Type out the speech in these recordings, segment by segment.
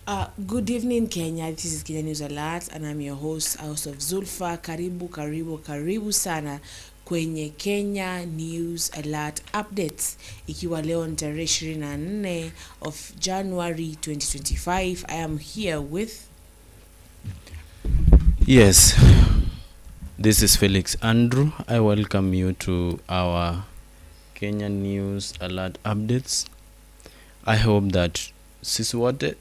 Good evening, Kenya. This is Kenya News Alert, and I'm your host, House of Zulfa. Karibu sana kwenye Kenya News Alert Updates. Ikiwa leo ni tarehe 24 of January 2025. I am here with... Yes, this is Felix Andrew. I welcome you to our Kenya News Alert Updates. I hope that sisi wote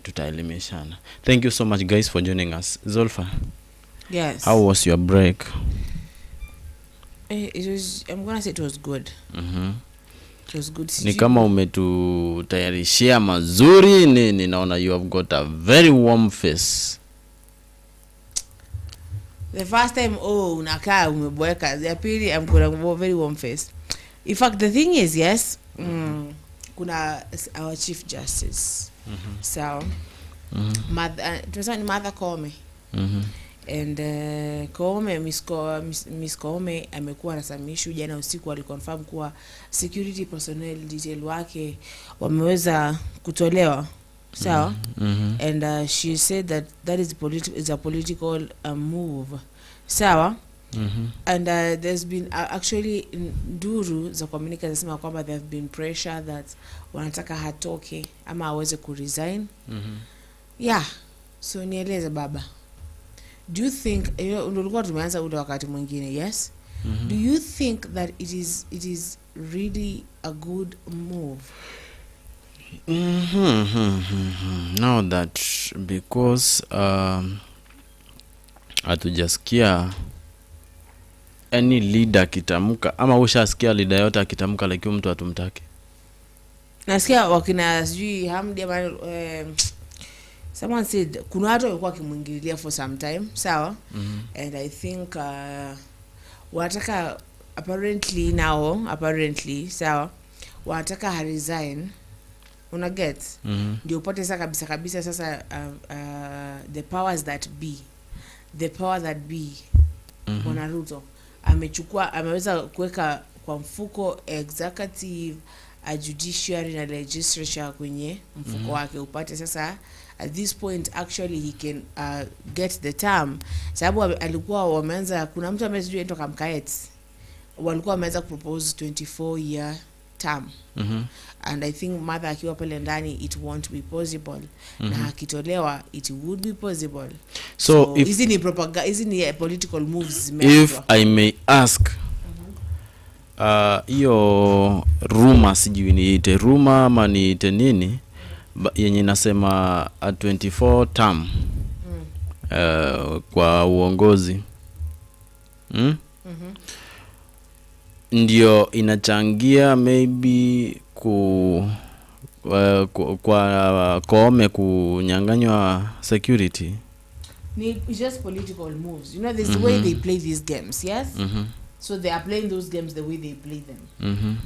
tutaelimishana. Thank you so much, guys, for joining us. Zulfa, Yes. how was your break? It was, I'm gonna say it was good. It was good. Ni kama umetutayarishia mazuri nini, naona you have got a very warm face. The first time, unakaa umeboeka. The pili, I'm got a very warm face. In fact, the thing is, yes, kuna our Chief Justice. So, Mother Koome. And Koome, Miss Koome amekuwa na some issue. Jana usiku aliconfirm kuwa security personnel detail wake wameweza kutolewa. So, and she said that is a political move. So, and there's been actually nduru za communicate nasema kwamba there have been pressure that wanataka hatoke ama aweze kuresign. Yeah. So nieleze baba. Do you think ulikuwa tumeanza ule wakati mwingine, yes? Do you think that it is really a good move? Now that because hatujasikia any leader kitamka, ama ushasikia leader yote akitamka like mtu atumtaki? Nasikia wakina sijui Hamdi ama someone said kuna watu walikuwa kimwingililia for some time, sawa? And I think wanataka apparently sawa, wanataka ha resign. Una get? Ndio upate sasa kabisa sasa the powers that be Bwana Ruto ameweza kuweka kwa mfuko executive, judiciary na legislature kwenye mfuko wake. Upate sasa at this point actually he can get the term, sababu alikuwa wameanza, kuna mtu amezijua ito Kamkaet walikuwa wameanza propose 24-year term. And I think mother akiwa pale ndani it won't be possible. Na akitolewa it would be possible. So isn't political moves if I may ask, iyo rumor sijui niite rumor ama niite nini yenye nasema a 24 term kwa uongozi ndio inachangia maybe kwa Koome kunyanganywa security. It's just political moves. You know, there's the way they play these games, yes? So they are playing those games the way they play them.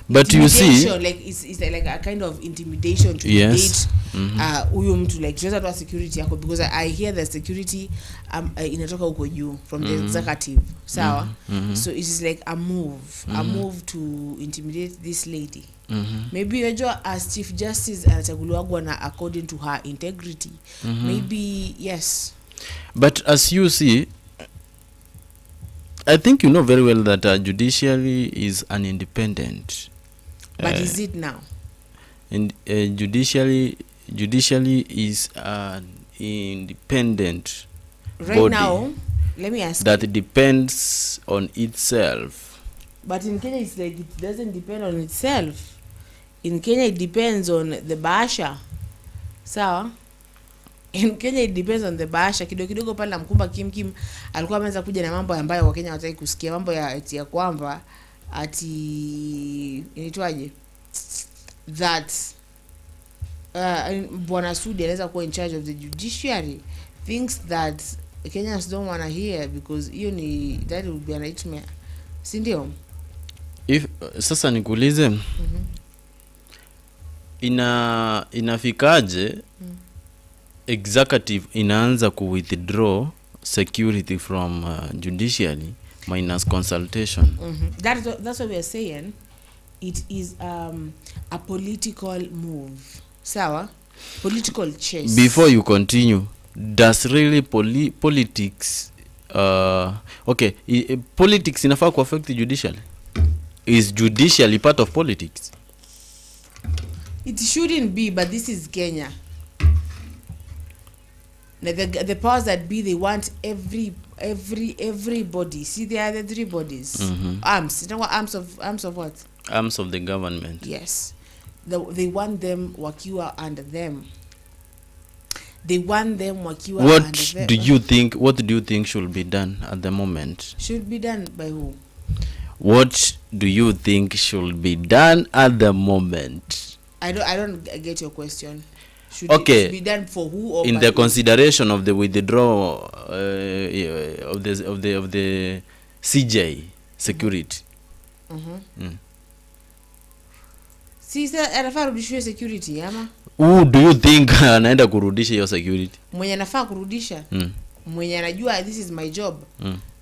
But you see, like it's like a kind of intimidation to yes. Huyo mtu like just to security yako, because I hear the security inatoka huko juu from the executive, sawa? So it is like a move to intimidate this lady. Maybe unajua as Chief Justice anachaguliwa na according to her integrity. Maybe yes. But as you see, I think you know very well that judiciary is an independent. But is it now? And judiciary is an independent right body now. Let me ask that depends on itself. But in Kenya it's like it doesn't depend on itself. In Kenya it depends on the basha. Sawa? In Kenya it depends on the basha. Kidogo pale na mkumba Kim alikuwa ameanza kuja na mambo ambayo Wakenya hawataki kusikia, mambo ya kwamba inaitwaje that Bwana Sudi anaweza kuwa in charge of the judiciary, things that Kenyans don't want to hear, because hiyo ni that would be a nightmare, si ndio? If sasa nikuulize, inafikaje executive inaanza ku withdraw security from judiciary minus consultation? That's what we are saying. It is a political move. Sawa? political chess. Before you continue, does really politics politics inafaa ku affect the judiciary? Is judiciary part of politics? It shouldn't be, but this is Kenya. The powers that be, they want everybody. See, there are the three bodies. Arms. You know what arms of what? Arms of the government. Yes. They want them wakiwa under them. They want them wakiwa under them. What do you think should be done at the moment? Should be done by who? What do you think should be done at the moment? I don't get your question. Should Okay. it be done for who or In the consideration of the withdrawal of the CJ security. Sasa anafaa kurudishia security ama? Who do you think anaenda kurudisha hiyo security? Mwenye anafaa kurudisha? Mwenye anajua this is my job.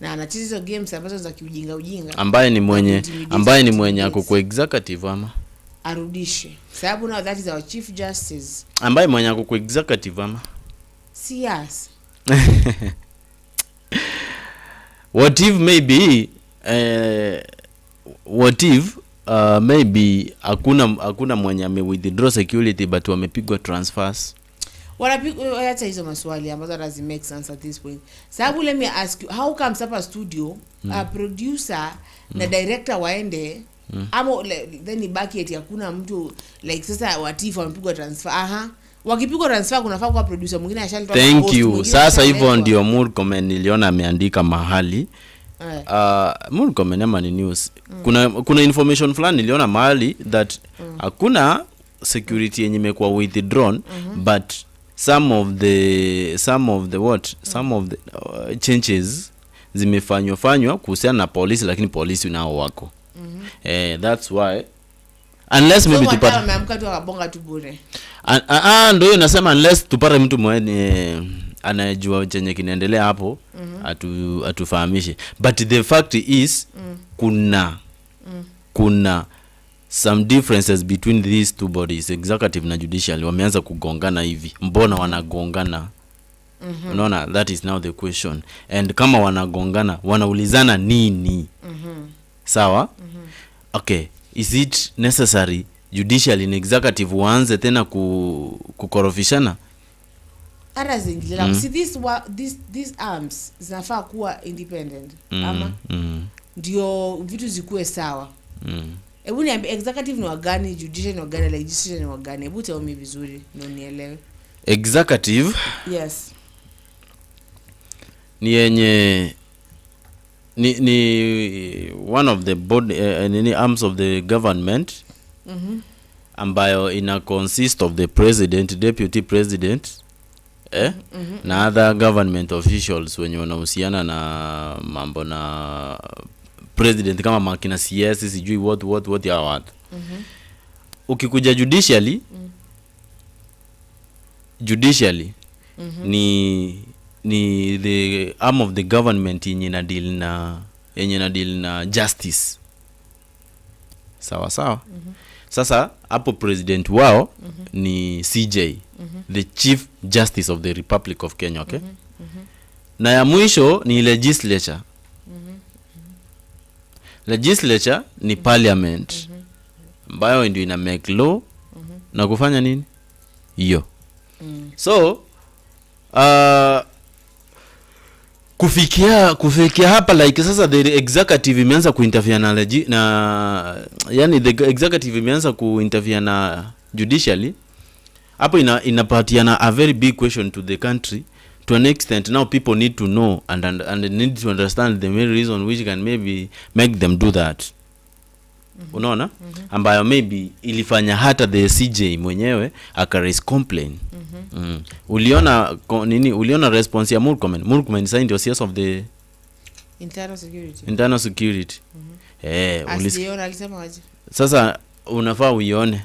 Na anacheza hizo games ambazo za kiujinga ambaye ni mwenye ako kwa executive ama arudishe. Sababu now that is our chief justice. Ambaye mwenye ako kwa executive ama yes. What if maybe hakuna mwenye ame withdraw security but wamepigwa transfers? Wanapigwa hata hizo maswali ambazo does make sense at this point. Sababu let me ask you, how comes up a studio a producer na director waende ama then ibaki eti hakuna mtu like sasa watifu wamepigwa transfer? Wakipigwa transfer kunafaa kwa producer mwingine ashalitoa. Thank you. Sasa hivyo ndio Murkomen niliona ameandika mahali. Murkomen ama ni news. Kuna information fulani niliona mahali that hakuna security yenye imekuwa withdrawn, but some of the changes zimefanywa kuhusiana na polisi, lakini polisi nao wako. That's why unless maybe tupata wameamka tu wabonga tu bure. Ndio hiyo nasema unless tupata mtu mwenye anajua chenye kinaendelea hapo atufahamishe. But the fact is kuna some differences between these two bodies, executive na judicial. Wameanza kugongana hivi. Mbona wanagongana? Unaona, that is now the question. And kama wanagongana, wanaulizana nini? Sawa? Okay, is it necessary judicial and executive waanze tena kukorofishana? Ara zingila. See these arms zinafaa kuwa independent. Ama ndio vitu zikuwe sawa. Hebu niambie executive ni wagani, judicial ni wagani, legislature ni wagani? Hebu tell me vizuri ndio nielewe. Executive? Yes. Ni yenye ni one of the body arms of the government ambayo ina consist of the president, deputy president, na other government officials wenye wanahusiana na mambo na president kama makina CS sijui what ya watu. Ukikuja judicially ni the arm of the government yenye na deal na justice. Sawa. Sasa hapo president wao ni CJ, the Chief Justice of the Republic of Kenya, okay? Na ya mwisho ni legislature. Legislature ni parliament ambayo ndio ina make law na kufanya nini hiyo. So kufikia hapa like sasa the executive imeanza kuinterfere na yani the executive imeanza kuinterfere na judicially. Hapo inapatiana a very big question to the country. To an extent now people need to know and need to understand the main reason which can maybe make them do that. Unaona? Ambayo maybe ilifanya hata the CJ mwenyewe akaraise complaint. Uliona response ya Murkomen sign ndio CS of the internal security. Uliona alisema aje? Sasa unafaa uione.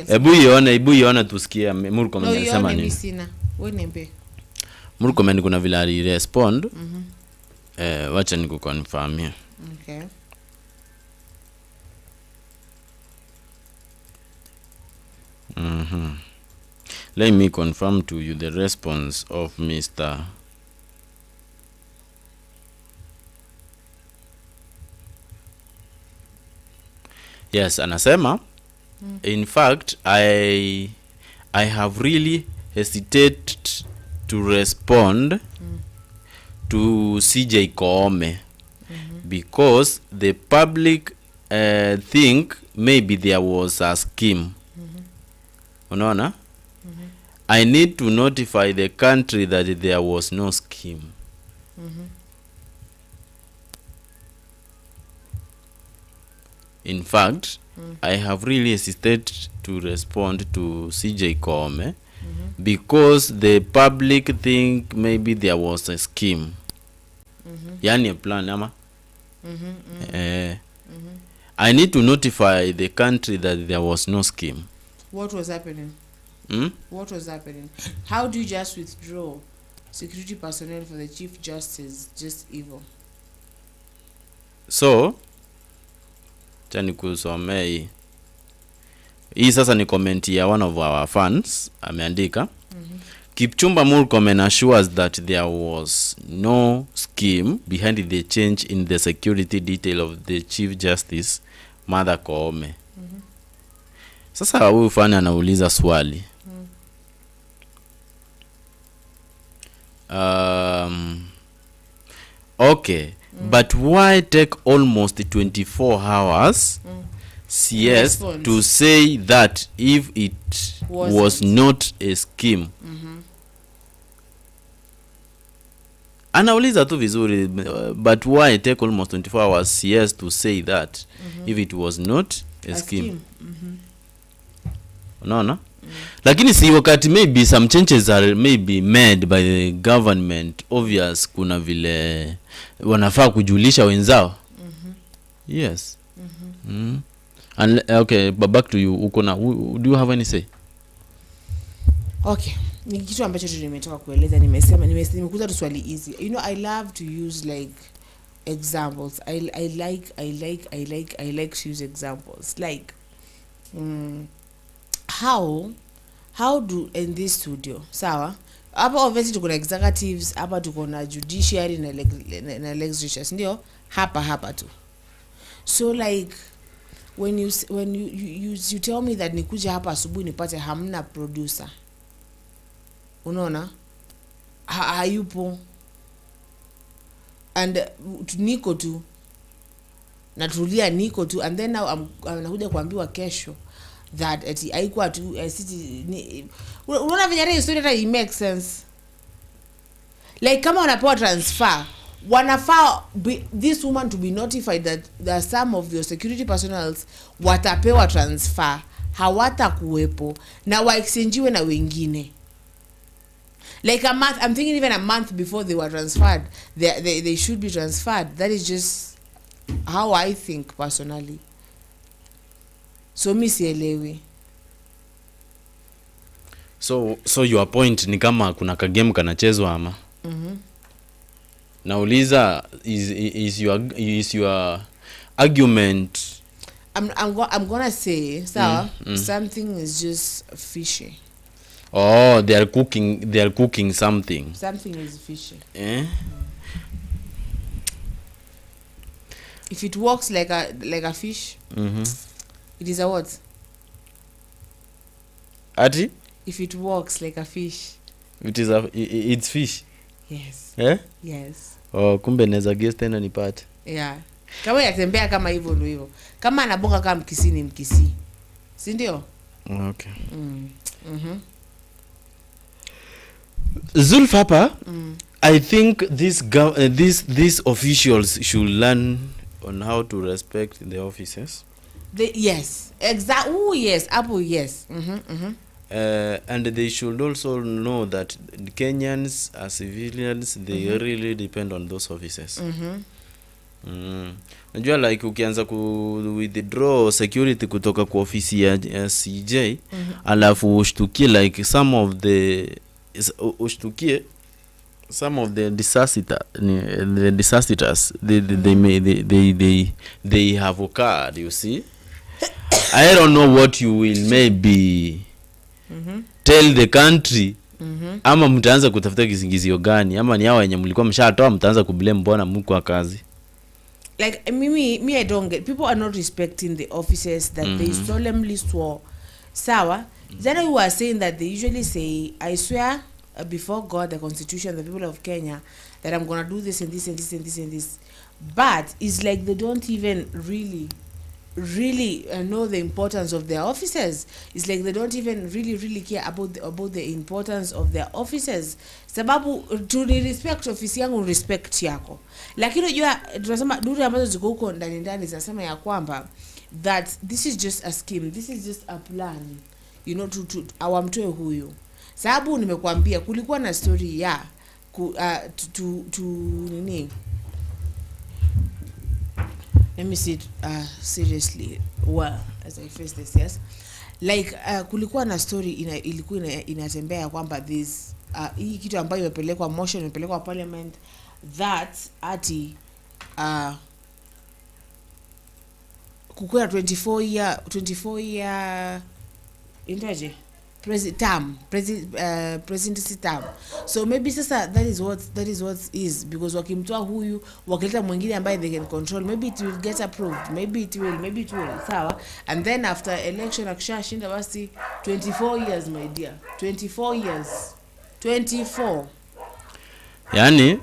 Hebu ione tusikie Murkomen alisema nini. Murkomen kuna vile ali respond. Wacha nikuconfirmia. Okay. Let me confirm to you the response of Mr. Yes, anasema in fact I have really hesitated to respond to CJ Koome because the public think maybe there was a scheme. Unaona? I need to notify the country that there was no scheme. In fact, I have really hesitated to respond to CJ Koome because the public think maybe there was a scheme. Yani a plan, ama? I need to notify the country that there was no scheme. What was happening? What was happening? How do you just withdraw security personnel for the Chief Justice? Just evil. So, chani kusomea hii sasa ni comment ya one of our fans ameandika. Kipchumba Murkomen assures that there was no scheme behind the change in the security detail of the Chief Justice Martha Koome. Sasa huyu fan anauliza swali. Okay, but why take almost 24 hours CS to say that if it was not a scheme? Anauliza tu vizuri, but why take almost 24 hours CS to say that if it was not a scheme? Unaona? Lakini si wakati maybe some changes are maybe made by the government, obvious kuna vile wanafaa kujulisha wenzao. Yes. And okay, but back to you, uko na, do you have any say? Okay, ni kitu ambacho tu nimetoka kueleza, nimekuza tu swali easy. You know, I love to use like examples. I like to use examples. Like how do in this studio, sawa? Hapa obviously tuko na executives, hapa tuko na judiciary na legislatures, ndio hapa tu. So like when you tell me that nikuja hapa asubuhi nipate hamna producer, unaona, hayupo, and niko tu natulia, niko tu, and then now nakuja kuambiwa kesho that eti haikuwa tu city. Unaona vile hiyo story hata it makes sense. Like kama wanapewa transfer, wanafaa this woman to be notified that there are some of your security personnel watapewa transfer, hawata kuwepo na wa exchangewe na wengine. Like a month, I'm thinking even a month before they were transferred, they should be transferred. That is just how I think personally. So mi sielewi. So your point ni kama kuna kagame kanachezwa ama? Nauliza, is your argument? I'm gonna say something is just fishy. Oh, they are cooking something. Something is fishy. If it works like a fish, it is a what? Ati? If it works like a fish, it's fish. Yes. Yes. Oh, kumbe naweza guess tena nipate. Yeah. Kama yatembea kama hivyo ndio hivyo. Kama anaboka kama mkisi ni mkisi. Si ndio? Okay. Zulf hapa, I think these officials should learn on how to respect the officers. Yes. Exactly. Oh yes, Apple yes. And they should also know that the Kenyans as civilians, they really depend on those officers. Najua like ukianza withdraw security kutoka kwa ofisi ya CJ, alafu ushtukie like some of the disasters they have occurred, you see. I don't know what you will maybe tell the country ama mtaanza kutafuta kisingizio gani ama ni hao wenye mlikuwa mshatoa mtaanza kublame mbona mko kazi. Like me I don't get, people are not respecting the officers that they solemnly swore. Sawa, then you are saying that they usually say, I swear before God, the Constitution, the people of Kenya, that I'm gonna do this and this and this and this and this. But it's like they don't even really know the importance of their officers. It's like they don't even really care about the importance of their officers. Sababu to respect office yangu respect yako. Lakini unajua tunasema duru ambazo ziko huko ndani zinasema ya kwamba that this is just a scheme, this is just a plan, you know, to awamtoe huyu. Sababu nimekuambia kulikuwa na story ya nini. Let me see seriously well as I face this, yes. Like kulikuwa na story ilikuwa inatembea kwamba this hii kitu ambayo imepelekwa motion, imepelekwa parliament, that ati kukuwa 24 year intaje presidency term. So maybe sasa that is what is, because wakimtoa huyu wakileta mwingine ambaye they can control, maybe it will get approved, maybe it will sawa, and then after election akishashinda basi 24 years my dear, 24 years 24 yani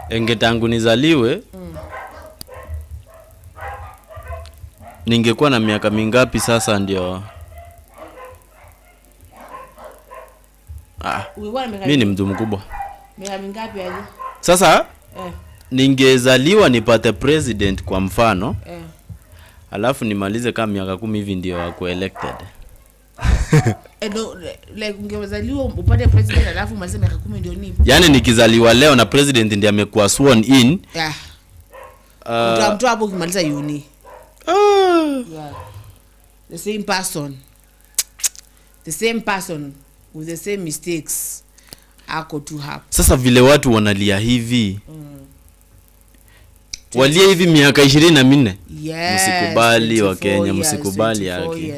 engetangu nizaliwe ningekuwa na miaka mingapi sasa ndio mimi ni mtu mkubwa. Miaka mingapi aje sasa? Ningezaliwa nipate president kwa mfano alafu nimalize kama miaka 10 hivi ndio wako elected. No, like ungezaliwa upate president alafu umalize miaka 10 ndio nini? Yani nikizaliwa leo na president ndiye amekuwa sworn in, utamtoa hapo kumaliza uni. Yeah. The same person with the same mistakes ako tu hapo. Sasa vile watu wanalia hivi walia hivi miaka 24. Yes, msikubali wa Kenya, msikubali yake.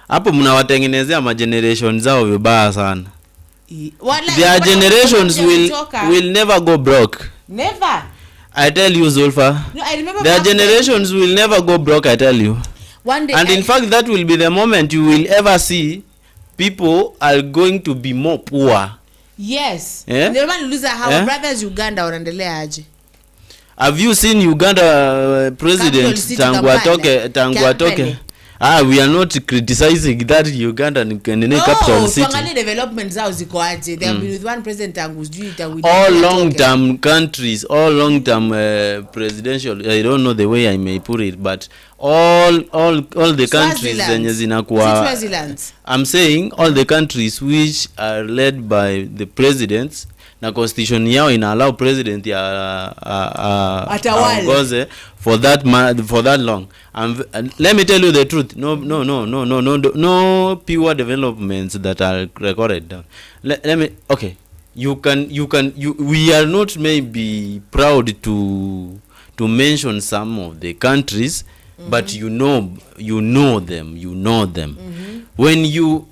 Hapo mnawatengenezea ma generation zao vibaya sana. Their generations will never go broke. Never. I tell you, Zulfa. No, I remember their generations will never go broke, I tell you. One day, and in fact that will be the moment you will ever see people are going to be more poor. Yes. Ndio maana niuliza how brothers Uganda wanaendelea aje? Have you seen Uganda president tangu atoke? We are not criticizing that Uganda in capital city. No, tuangalie development zao ziko aje. They have been with one president tangu sijui all long term countries, all long term presidential, I don't know the way I may put it, but all the countries zenye zinakuwa, I'm saying all the countries which are led by the presidents na constitution yao ina allow president ya aongoze for that long. And let me tell you the truth, no pure developments that are recorded down. Let me, okay, we are not maybe proud to mention some of the countries, but you know them. When you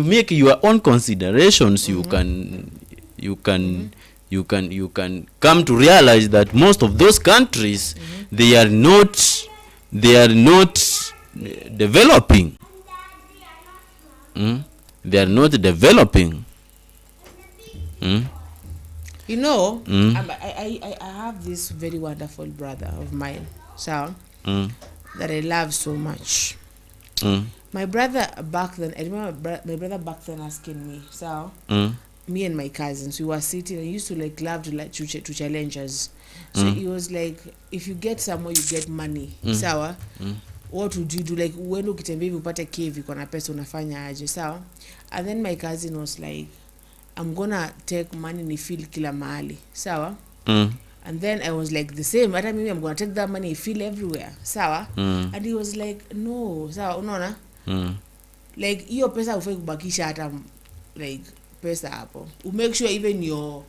make your own considerations, you can come to realize that most of those countries they are not developing. They are not developing. You know, I have this very wonderful brother of mine, so that I love so much. My brother back then, I remember my brother back then asking me, so me and my cousins, we were sitting, and used to love to challenge us. So he was like, if you get somewhere, you get money, sawa, what would you do? Like, when ukitembea hivi upate cave iko na pesa unafanya aje, sawa? And then my cousin was like, I'm gonna take money ni feel kila mahali, sawa? And then I was like the same, hata mimi I'm gonna take that money feel everywhere, sawa? And he was like, no, sawa, unaona? Like hiyo pesa ufai kubakisha hata like pesa hapo. You make sure even your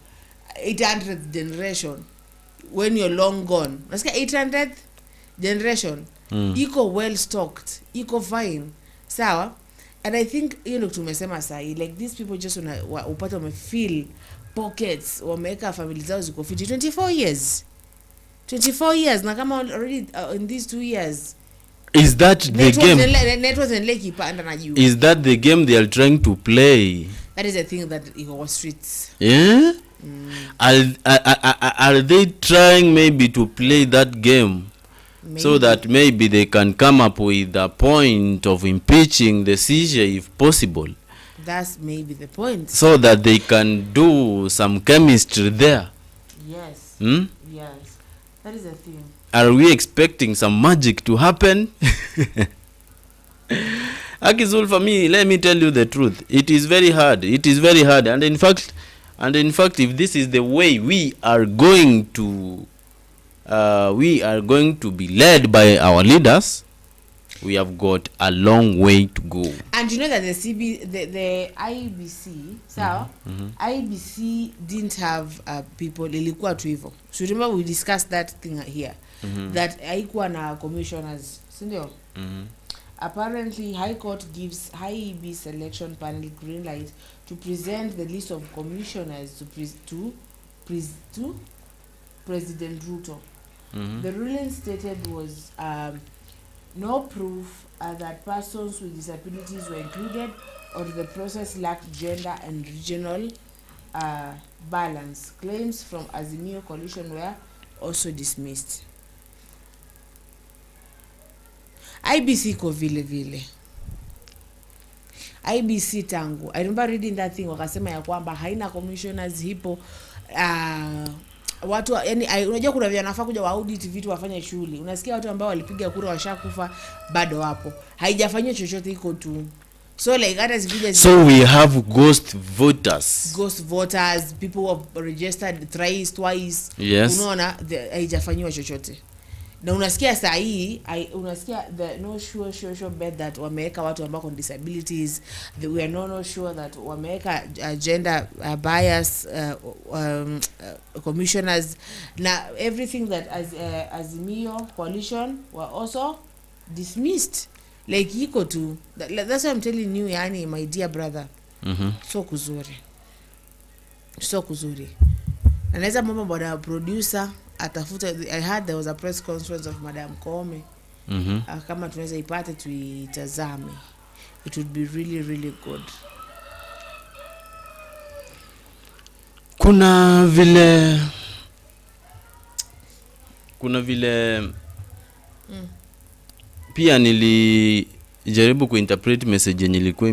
800th generation when you're long gone. Nasikia 800th generation iko well stocked, iko fine, sawa. And I think tumesema sahi, like these people just upata feel pockets, wameweka family zao ziko fit 24 years na kama already in these 2 years. Is that the game? Networks and Lake ipanda na juu. Is that the game they are trying to play? That is the thing that was streets. Yeah? Are they trying maybe to play that game? Maybe. So that maybe they can come up with a point of impeaching the CJ if possible. That's maybe the point. So that they can do some chemistry there. Yes. Yes. That is the thing. Are we expecting some magic to happen? Akizul, for me, let me tell you the truth. It is very hard. It is very hard. And in fact, if this is the way we are going to be led by our leaders, we have got a long way to go. And you know that the IBC, so IBC didn't have people ilikuwa tu hivyo. So remember we discussed that thing here, that haikuwa na commissioners, sindio? Apparently High Court gives IEB selection panel green light to present the list of commissioners to President Ruto. The ruling stated was no proof that persons with disabilities were included, or the process lacked gender and regional balance. Claims from Azimio coalition were also dismissed. IBC ko vile. IBC tangu, I remember reading that thing, wakasema ya kwamba haina commissioners hipo. Watu yani unajua kuna vya nafaa kuja wa audit vitu wafanye shughuli. Unasikia watu ambao walipiga kura washakufa bado wapo. Haijafanywa chochote, iko tu. So like hata zikija, so we have ghost voters, people who have registered thrice, twice. Yes. Unaona haijafanywa chochote. Na unasikia saa hii unasikia the no sure bet that wameweka watu ambao con disabilities, we are no sure that wameweka gender bias commissioners na everything that Azimio coalition were also dismissed. Like iko tu, that's why I'm telling you, yani my dear brother. So kuzuri anaweza mambo bwana producer atafuta. I heard there was a press conference of Madam Koome. Kama tunaweza ipate tuitazame, it would be really really good. Kuna vile pia nilijaribu kuinterpret message yenye ilikuwa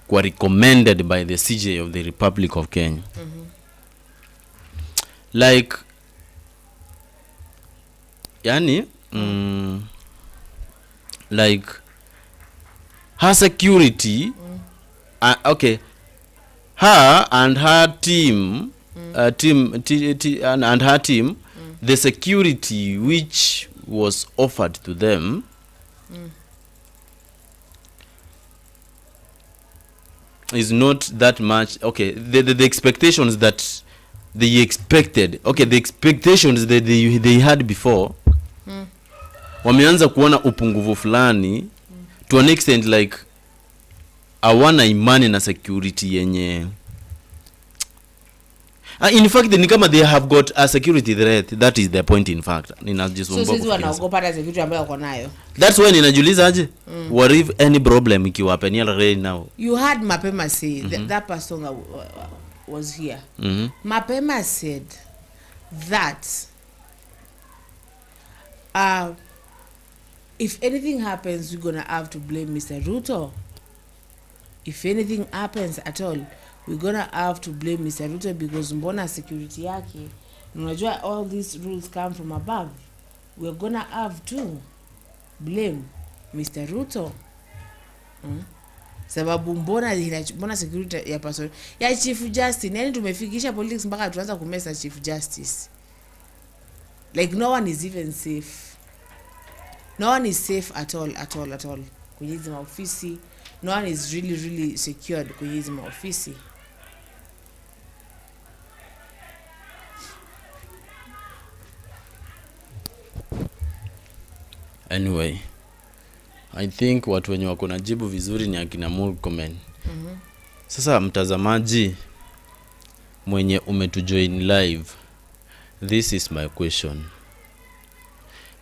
kwa recommended by the CJ of the Republic of Kenya. Like yani like her security, okay, her and her team, and her team, the security which was offered to them is not that much. Okay, the expectations that they expected, okay, the expectations that they had before, wameanza kuona upungufu fulani to an extent, like hawana imani na security yenye. In fact, ni kama they have got a security threat. That is the point. In fact, so sisi wanaogopa hata security ambayo wako nayo. That's why ninajiuliza aje, what if any problem ikiwapenia right now? You had Mapema say that person was here. Mapema said that if anything happens, we're gonna have to blame Mr. Ruto. If anything happens at all, we're gonna have to blame Mr. Ruto, because mbona security yake, unajua all these rules come from above. We're gonna have to blame Mr. Ruto. Sababu mbona security ya person ya Chief Justice, yani tumefikisha politics mpaka tuanza kumesa Chief Justice. Like no one is even safe. No one is safe at all kwenye hizi maofisi. No one is really secured kwenye hizi maofisi. Anyway, I think watu wenye wako na jibu vizuri ni akina Murkomen. Sasa mtazamaji mwenye umetujoin live, this is my question.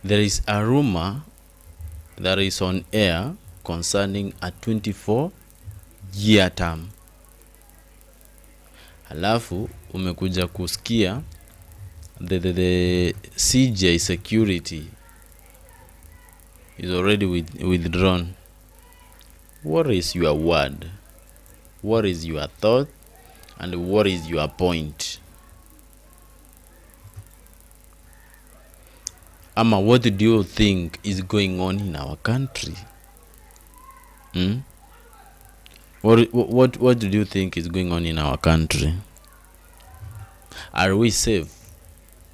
There is a rumor that is on air concerning a 24-year term. Halafu umekuja kusikia the CJ security is already withdrawn. What is your word? What is your thought? And what is your point? Ama, what do you think is going on in our country? What do you think is going on in our country? Are we safe?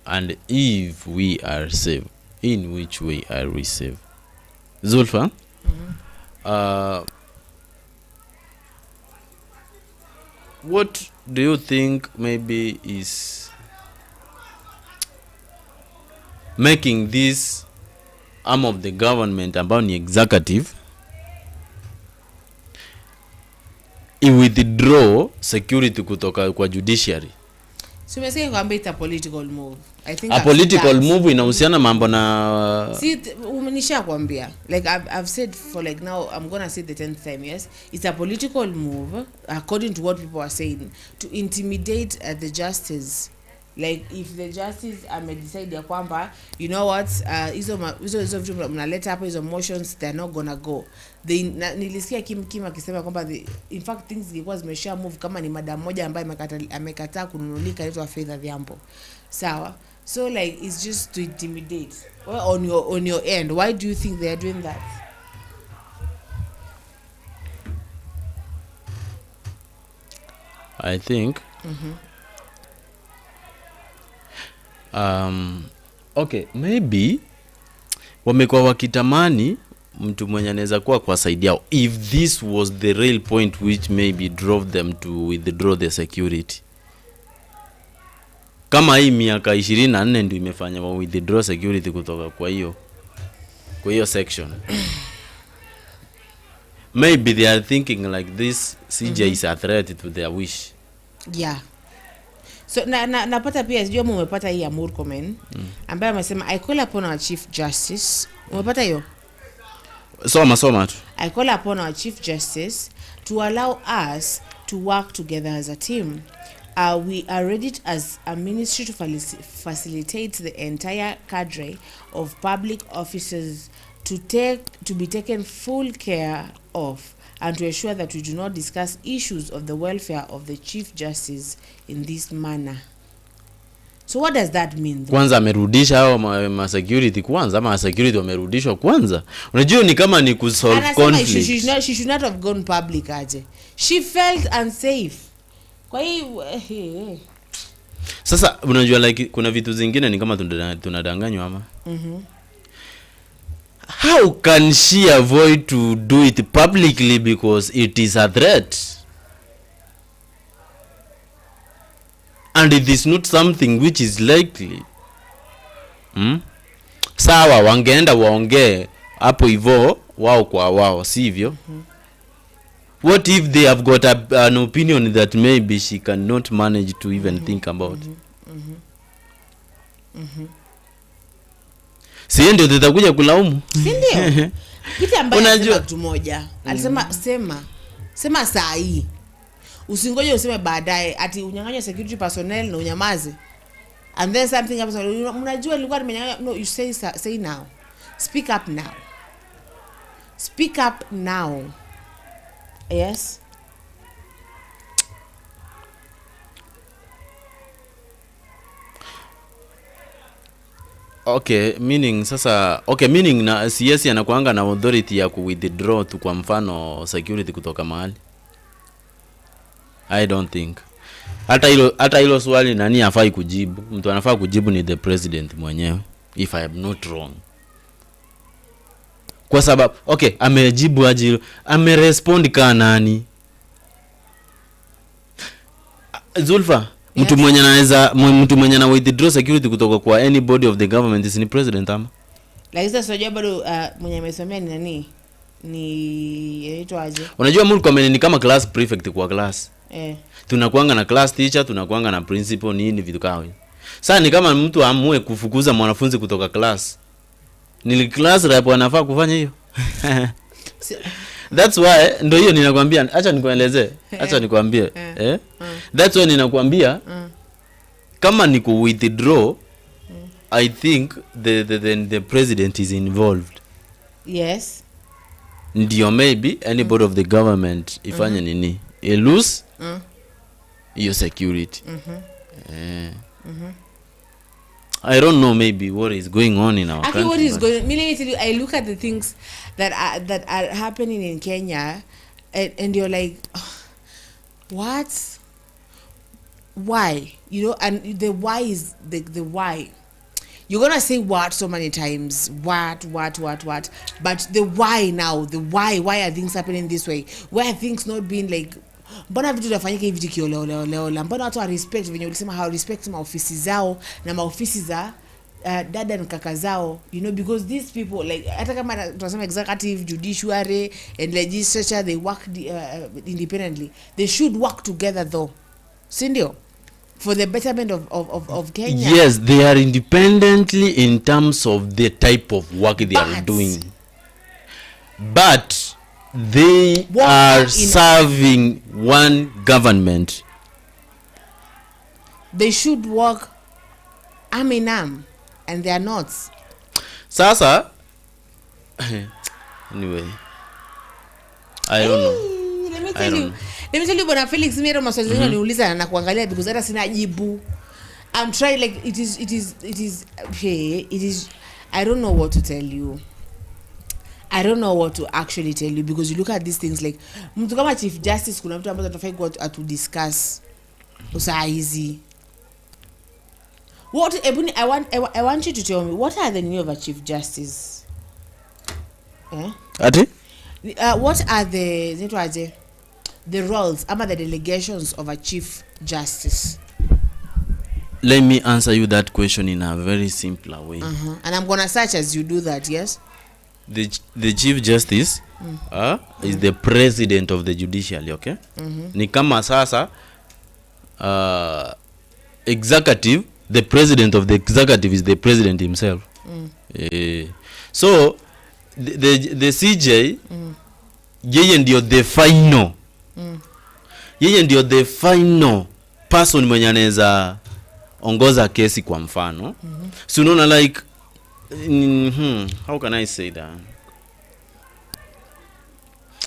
And if we are safe, in which way are we safe? Zulfa? What do you think maybe is making this arm of the government ambao ni executive withdraw security kutoka kwa judiciary? So we say kwamba it's a political move. I think a political move inahusiana mambo na umenisha kuambia, like I've said for like now I'm going to say the 10th time, yes, it's a political move according to what people are saying to intimidate the justice. Like if the justice decide ya kwamba you know what hizo vitu mnaleta hapo, hizo motions they're not gonna go, nilisikia Kim akisema kwamba in fact things zilikuwa zimesha move kama ni madam moja ambaye amekataa kununulika inaitwa Faith Adhiambo, sawa. So like it's just to intimidate. Well, on your end, why do you think they are doing that? I think okay, maybe wamekuwa wakitamani mtu mwenye anaweza kuwa kwa side yao, if this was the real point which maybe drove them to withdraw the security. Kama hii miaka 24 ndio imefanya wa withdraw security kutoka kwa hiyo section. Maybe they are thinking like this CJ is a threat to their wish. Yeah. So napata pia sijui kama umepata hii ya Murkomen ambaye amesema I call upon our chief justice. Umepata hiyo? Soma tu. I call upon our chief justice to allow us to work together as a team. We are ready as a ministry to facilitate the entire cadre of public officers to be taken full care of, and to ensure that we do not discuss issues of the welfare of the Chief Justice in this manner. So what does that mean? Kwanza amerudisha hao ma security kwanza, ama security wamerudishwa kwanza. Unajua ni kama ni kusolve conflict. She should not have gone public aje. She felt unsafe. Kwa hiyo sasa unajua like kuna vitu zingine ni kama tunadanganywa ama. How can she avoid to do it publicly because it is a threat? And it is not something which is likely. Sawa, wangeenda waongee hapo hivyo wao kwa wao, sivyo? What if they have got an opinion that maybe she cannot manage to even think about? Si ndio tutakuja kulaumu? Si ndio? Kitu ambaye anasema kitu moja. Alisema sema saa hii. Usingoje useme baadaye ati unyang'anya security personnel na unyamaze. And then something happens. Mnajua ilikuwa nimenyang'anya. No, you say now. Speak up now. Speak up now. Yes. Okay, meaning sasa na CS anakuanga na authority ya ku withdraw tu, kwa mfano security kutoka mahali. I don't think. Hata hilo swali nani afai kujibu? Mtu anafaa kujibu ni the president mwenyewe, if I am not wrong. Kwa sababu okay, amejibu aje, amerespond kana nani? Zulfa, mtu mwenye anaweza mtu mwenye na withdraw security kutoka kwa any body of the government is ni president ama? Like sasa unajua bado mwenye amesomea ni nani? Ni inaitwa aje? Unajua Murkomen ni kama class prefect kwa class. Tunakuanga na class teacher, tunakuanga na principal, nini vitu kama hivyo. Sasa ni kama mtu amue kufukuza mwanafunzi kutoka class. Ni class rep anafaa kufanya hiyo. That's why ndio hiyo ninakwambia, acha nikuelezee. Acha nikwambie. That's why ninakwambia kama ni ku withdraw, I think the president is involved. Yes. Ndio maybe any board of the government ifanye nini? Lose your security. I don't know maybe what is going on in our country. What is going on? Let me tell you, I look at the things that are happening in Kenya and you're like, oh, what? Why? You know, and the why is the why. You're gonna say what so many times, what, but the why now, the why are things happening this way? Why are things not being like, mbona vitu vinafanyika hivi kioleoleola, mbona watu wa respect venye ulisema how respect maofisi zao na maofisi za dada na kaka zao, you know, because these people like hata kama tunasema executive, judiciary and legislature, they work independently, they should work together though, sindio, for the betterment of Kenya. Yes, they are independently in terms of the type of work they are doing, but they are serving one government. They should work arm in arm, and they are not. Sasa anyway, I don't know. Let me tell you bwana Felix, mimi maswali zangu niuliza na kuangalia because hata sina jibu. I'm trying, like it is I don't know what to tell you. I don't know what to actually tell you because you look at these things like mtu kama Chief Justice, kuna mtu ambaye tutafai kwa to discuss usaa hizi. What I want you to tell me, what are the name of a Chief Justice? Ati? What are the roles ama the delegations of a Chief Justice? Let me answer you that question in a very simpler way. And I'm gonna search as you do that, yes? The Chief Justice is the president of the judiciary, okay? Ni kama sasa executive, the president of the executive is the president himself. So the CJ yeye ndio the final. Yeye ndio the final person mwenye anaweza ongoza kesi kwa mfano. So unaona like how can I say that?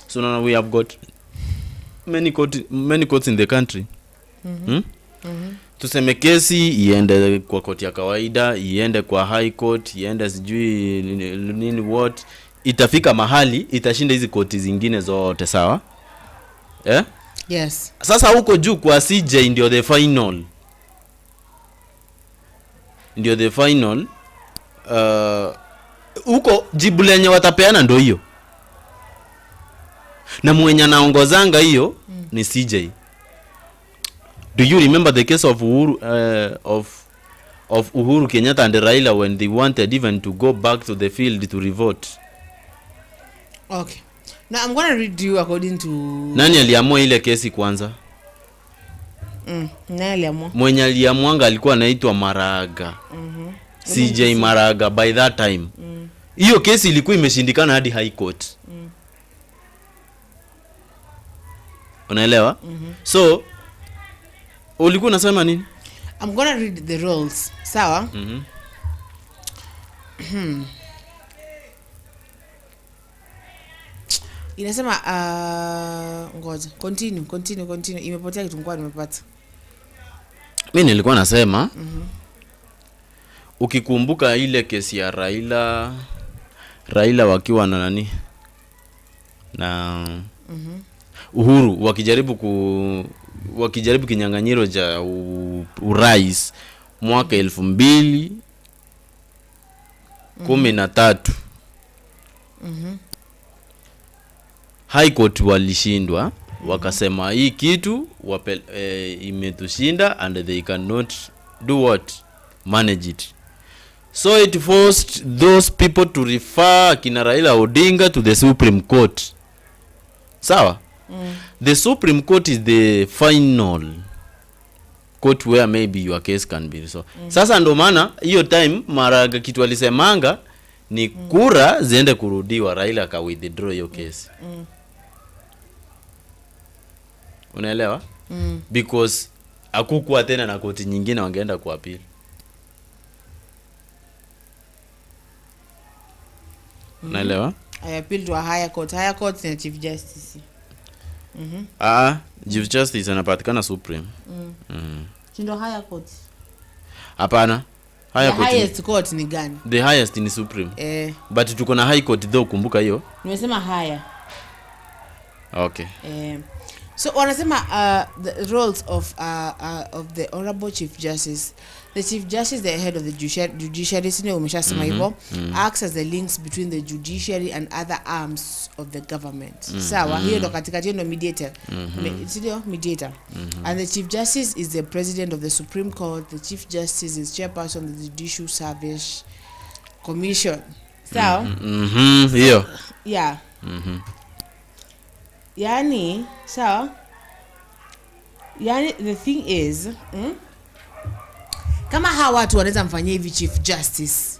So now we have got many courts in the country. Tuseme kesi iende kwa koti ya kawaida, iende kwa high court, iende sijui nini what, itafika mahali itashinda hizi koti zingine zote, sawa? Yes. Sasa huko juu kwa CJ ndio the final. Ndio the final. Huko jibu lenye watapeana ndio hiyo. Na mwenye anaongozanga hiyo ni CJ. Do you remember the case of Uhuru Kenyatta and Raila when they wanted even to go back to the field to revote? Okay. Now I'm going to read you according to... Nani aliamua ile kesi kwanza? Nani aliamua? Mwenye aliamuanga alikuwa anaitwa Maraga. CJ Maraga by that time. Hiyo kesi ilikuwa imeshindikana hadi high court. Unaelewa? So ulikuwa unasema nini? I'm going to read the rules. Sawa? Inasema ngoja continue imepotea kitu ngwa nimepata. Mimi nilikuwa nasema ukikumbuka ile kesi ya Raila wakiwa na nani na Uhuru wakijaribu kinyang'anyiro cha urais mwaka 2013. High court walishindwa, wakasema hii kitu imetushinda and they cannot do what, manage it. So it forced those people to refer kina Raila Odinga to the Supreme Court. Sawa? The Supreme Court is the final court where maybe your case can be resolved. Sasa ndo maana hiyo time Maraga kitu alisemanga ni kura ziende kurudiwa, Raila ka withdraw hiyo case. Unaelewa? Because hakukuwa tena na koti nyingine wangeenda kuappeal. Unaelewa? I appeal to a higher court. Higher court ni Chief Justice. Chief Justice anapatikana Supreme. Kindo higher court. Hapana. The highest court ni gani? The highest ni Supreme. But tuko na high court though, kumbuka hiyo. Nimesema higher. Okay. So wanasema the roles of the honorable Chief Justice. The Chief Justice, the head of the judiciary, sino umeshasema hivyo, acts as the links between the judiciary and other arms of the government. Sawa, hiyo ndo katikati ndo mediator. Mediator. And the Chief Justice is the president of the Supreme Court. The Chief Justice is chairperson of the Judicial Service Commission. Sawa? Hiyo. Yeah. Yani, sawa? Yani, the thing is, kama hawa watu wanaweza mfanyia hivi Chief Justice.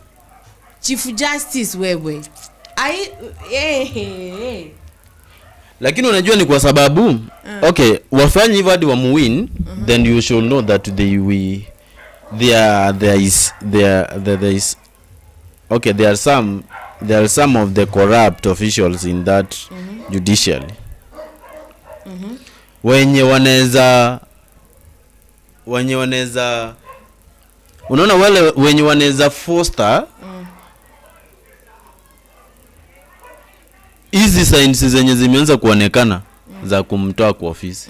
Chief Justice wewe. Lakini unajua ni kwa sababu okay, wafanye hivyo hadi wamuwin, then you should know that there is okay, there are some of the corrupt officials in that judiciary. Wenye wanaweza unaona wale wenye wanaweza foster hizi signs zenye zimeanza kuonekana za kumtoa kwa ofisi.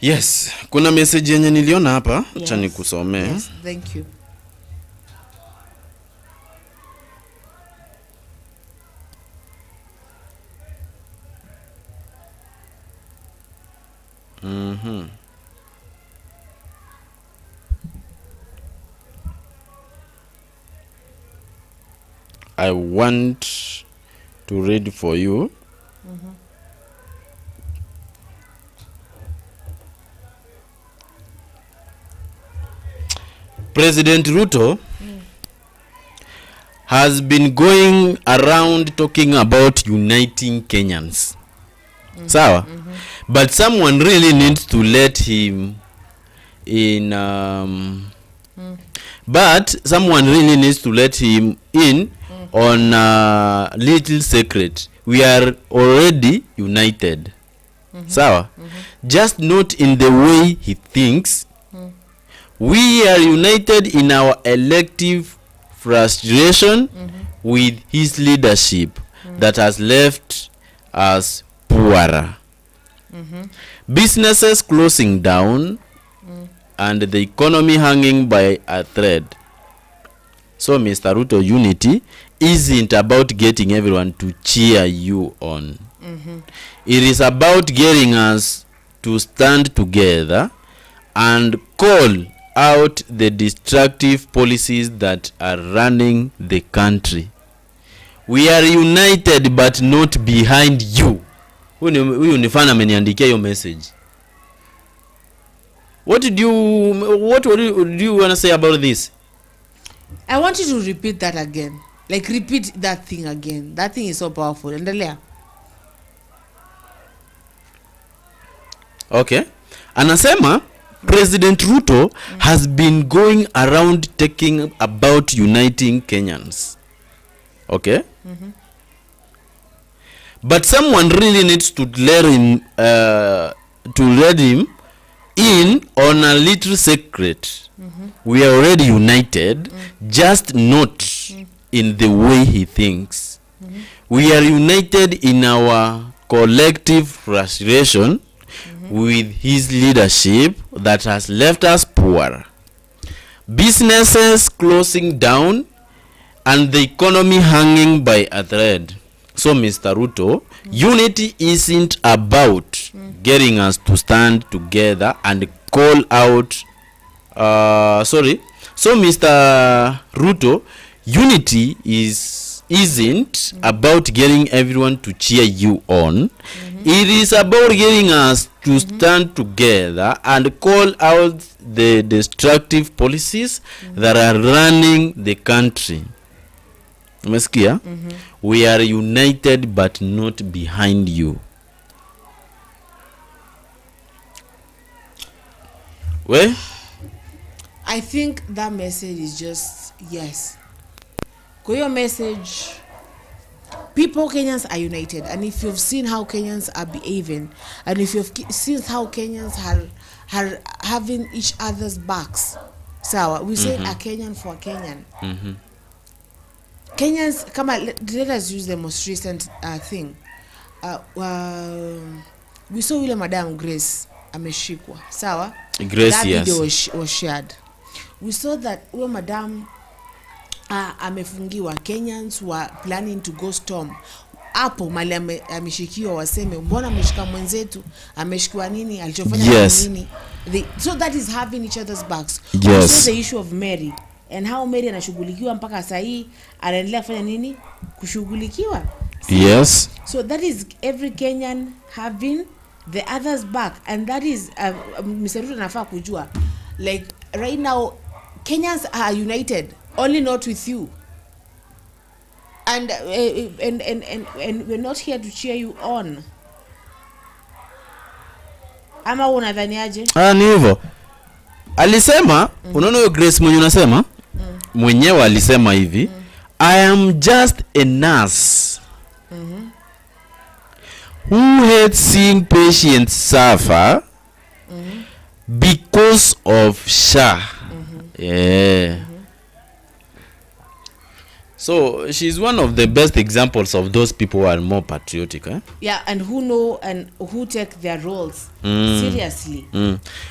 Yes, kuna message yenye niliona hapa, acha nikusomee. Yes, thank you. I want to read for you. President Ruto has been going around talking about uniting Kenyans. Sawa? But someone really needs to let him in on a little secret. We are already united. Sawa? Just not in the way he thinks. We are united in our elective frustration with his leadership that has left us poorer. Businesses closing down and the economy hanging by a thread. So Mr. Ruto, unity isn't about getting everyone to cheer you on. It is about getting us to stand together and call out the destructive policies that are running the country. We are united but not behind you. Huyu ni fan ameniandikia hiyo message. What do you want to say about this? I want you to repeat that again. Like repeat that thing again. That thing is so powerful. Endelea. Okay. Anasema President Ruto has been going around talking about uniting Kenyans. Okay? But someone really needs to let him in on a little secret. We are already united, just not in the way he thinks. We are united in our collective frustration with his leadership that has left us poor. Businesses closing down and the economy hanging by a thread. So Mr. Ruto, unity isn't about getting us to stand together and call out so Mr. Ruto, unity isn't about getting everyone to cheer you on. It is about getting us to stand together and call out the destructive policies that are running the country. Umesikia? We are united but not behind you. Well, I think that message is just, yes. Your message, people, Kenyans are united, and if you've seen how Kenyans are behaving, and if you've seen how Kenyans are having each other's backs, so we say a Kenyan for a Kenyan. Kenyans, come on, let us use the most recent thing. We saw William Madam Grace ameshikwa, sawa? Grace, that yes. video was shared. We saw that William Madam amefungiwa. Kenyans were planning to go storm hapo mali ameshikiwa, waseme mbona ameshika mwenzetu, ameshikwa nini, alichofanya nini. So that is having each other's backs. Yes. Also the issue of Mary and how Mary anashughulikiwa mpaka saa hii anaendelea kufanya nini, kushughulikiwa. Yes. So that is every Kenyan having the other's back, and that is Mr. Ruto anafaa kujua, like right now Kenyans are united, only not with you, and we're not here to cheer you on. Ama unadhaniaje? Ni hivyo alisema. Unaona huyo Grace mwenye unasema mwenyewe alisema hivi, I am just a nurse who hates seeing patients suffer because of SHA. So she's one of the best examples of those people who are more patriotic, Yeah, and who know and who take their roles seriously.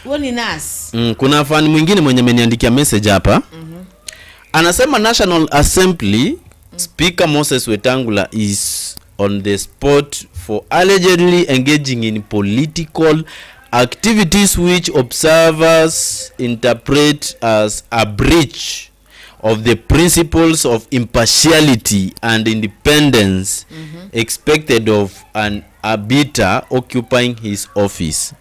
Woni nurse. Kuna fan mwingine mwenye ameniandikia message hapa. Anasema National Assembly Speaker Moses Wetangula is on the spot for allegedly engaging in political activities which observers interpret as a breach of the principles of impartiality and independence expected of an arbiter occupying his office.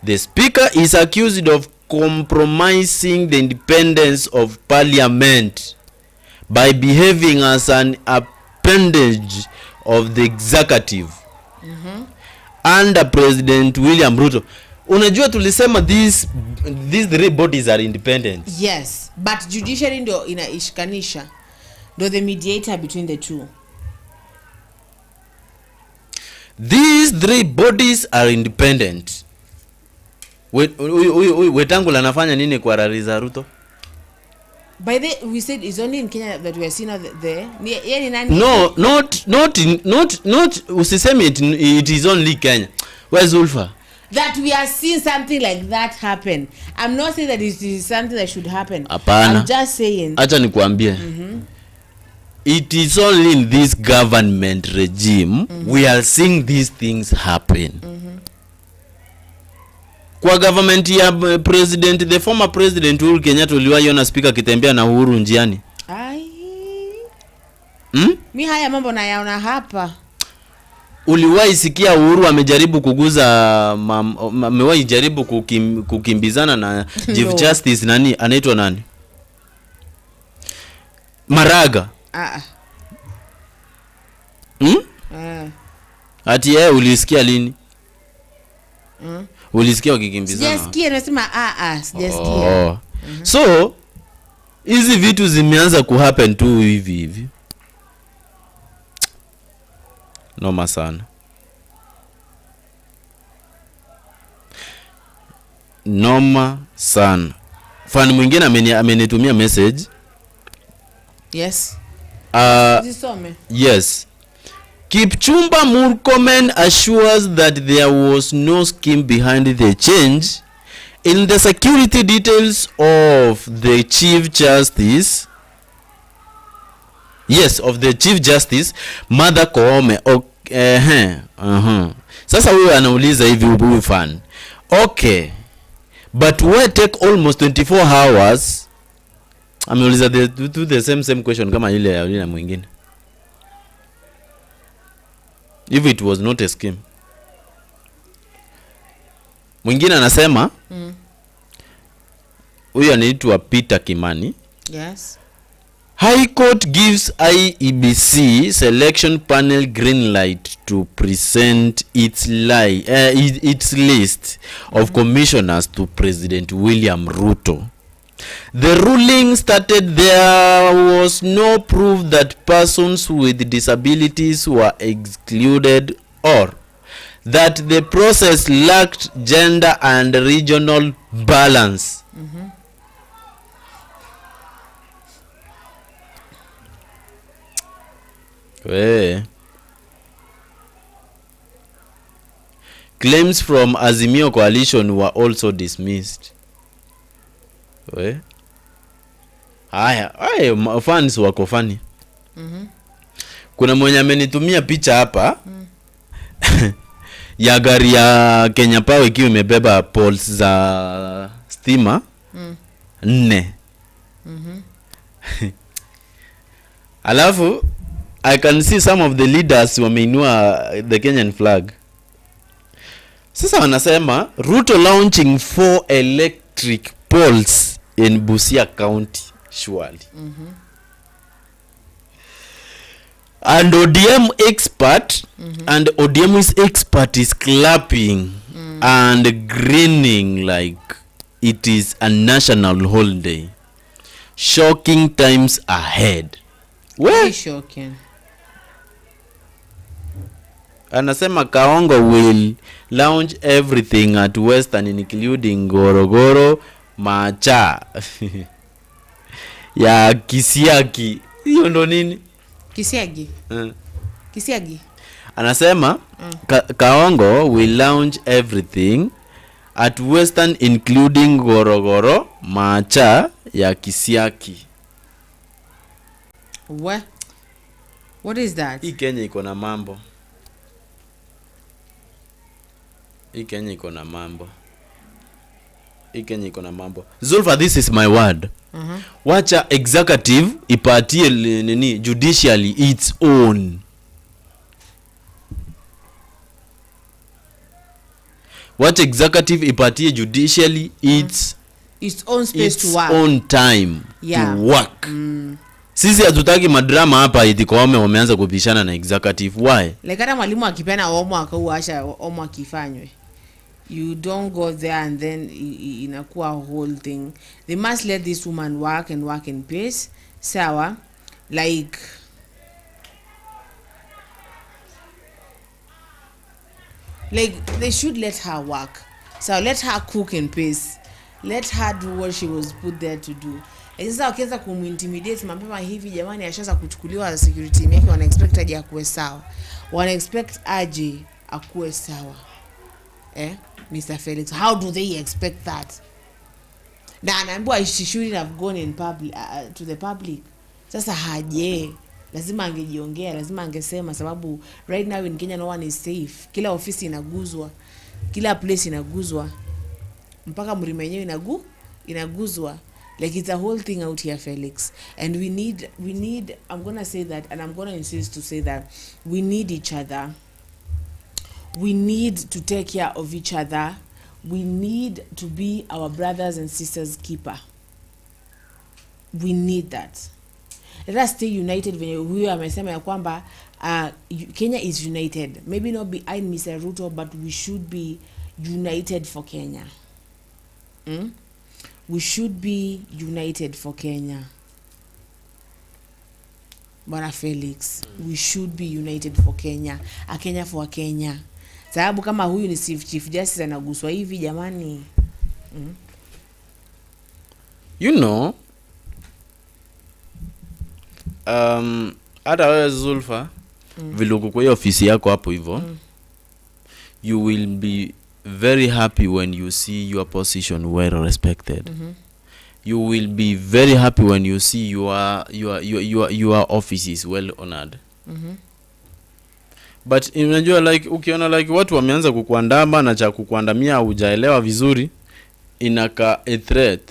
The speaker is accused of compromising the independence of parliament by behaving as an appendage of the executive under President William Ruto. Unajua tulisema these three bodies are independent. Yes, but judiciary ndio inaishikanisha, ndio the mediator between the two. These three bodies are independent. Wetangula anafanya nini kwa rali za Ruto? By the we said it's only in Kenya that we are seeing there. Ni nani? No, not usiseme it is only Kenya. Where's Zulfa? That we are seeing something like that happen. I'm not saying that it is something that should happen. Apana. I'm just saying. Acha nikuambie. It is only in this government regime we are seeing these things happen. Kwa government ya the former president Uhuru Kenyatta uliwaona speaker kitembea na Uhuru njiani. Mi haya mambo nayaona hapa. Uliwahi sikia Uhuru amejaribu kuguza amewahi jaribu kukimbizana na Chief Justice nani anaitwa nani? Maraga. Ati yeye ulisikia lini? Ulisikia wakikimbizana? Sijasikia, nasema sijasikia. So hizi vitu zimeanza kuhappen tu hivi. Noma sana. Noma sana. Fan mwingine amenitumia message. Yes. Zisome. Yes. Kipchumba Murkomen assures that there was no scheme behind the change in the security details of the Chief Justice Yes, of the Chief Justice Martha Koome. Sasa huyu anauliza hivi huyu fan. Okay. But why take almost 24 hours? Ameuliza the same question kama ile ya yule mwingine. If it was not a scheme. Mwingine anasema huyu anaitwa Peter Kimani. Yes. High Court gives IEBC selection panel green light to present its list of commissioners to President William Ruto. The ruling stated there was no proof that persons with disabilities were excluded or that the process lacked gender and regional balance. Claims from Azimio Coalition were also dismissed. Haya, fans wako funny. Kuna mwenye amenitumia picha hapa ya gari ya Kenya Power ikiwa imebeba poles za stima 4. Alafu I can see some of the leaders wameinua the Kenyan flag. Sasa wanasema Ruto launching 4 electric poles in Busia County surely. And ODM expert and ODM's expert is clapping and grinning like it is a national holiday. Shocking times ahead. Very shocking. Anasema Kaongo will launch everything at Western including Gorogoro Macha ya Kisiagi. Hiyo ndo nini? Kisiagi. Kisiagi. Anasema Kaongo will launch everything at Western including Gorogoro Macha ya Kisiagi. What is that? Hii Kenya iko na mambo. Zulfa, this is my word. Wacha executive ipatie nini judicially its own. Wacha executive ipatie judicially its own space to work. Own time to work. Sisi hatutaki madrama hapa eti Koome wameanza kubishana na executive. Why? Like hata mwalimu akipena homework au asha homework ifanywe. You don't go there and then inakuwa whole thing. They must let this woman work and work in peace. Sawa? Like they should let her work. So let her cook in peace. Let her do what she was put there to do. Sasa wakianza kumintimidate mapema hivi jamani ashaanza kuchukuliwa security team yake wana expect aje akuwe sawa. Wana expect aje akuwe sawa. Mr. Felix, how do they expect that? Na anaambiwa she shouldn't have gone in public to the public. Sasa haje lazima angejiongea, lazima angesema sababu right now in Kenya no one is safe. Kila ofisi inaguzwa, kila place inaguzwa. Mpaka mlima yenyewe inaguzwa. Like it's a whole thing out here, Felix. And we need I'm going to say that and I'm going to insist to say that we need each other. We need to take care of each other. We need to be our brothers and sisters keeper. We need that. Let us stay united. Huyo amesema ya kwamba Kenya is united. Maybe not behind Mr. Ruto, but we should be united for Kenya. We should be united for Kenya. Bwana Felix, we should be united for Kenya. A Kenya for Kenya. Sababu kama huyu ni Chief Justice anaguswa hivi jamani. You know, hata wewe Zulfa, viluku kwa hiyo ofisi yako hapo hivyo, you will be very happy when you see your position well respected. you will be very happy when you see your office is well honored. But unajua like ukiona like watu wameanza kukuandama na cha kukuandamia hujaelewa vizuri, inaka a threat.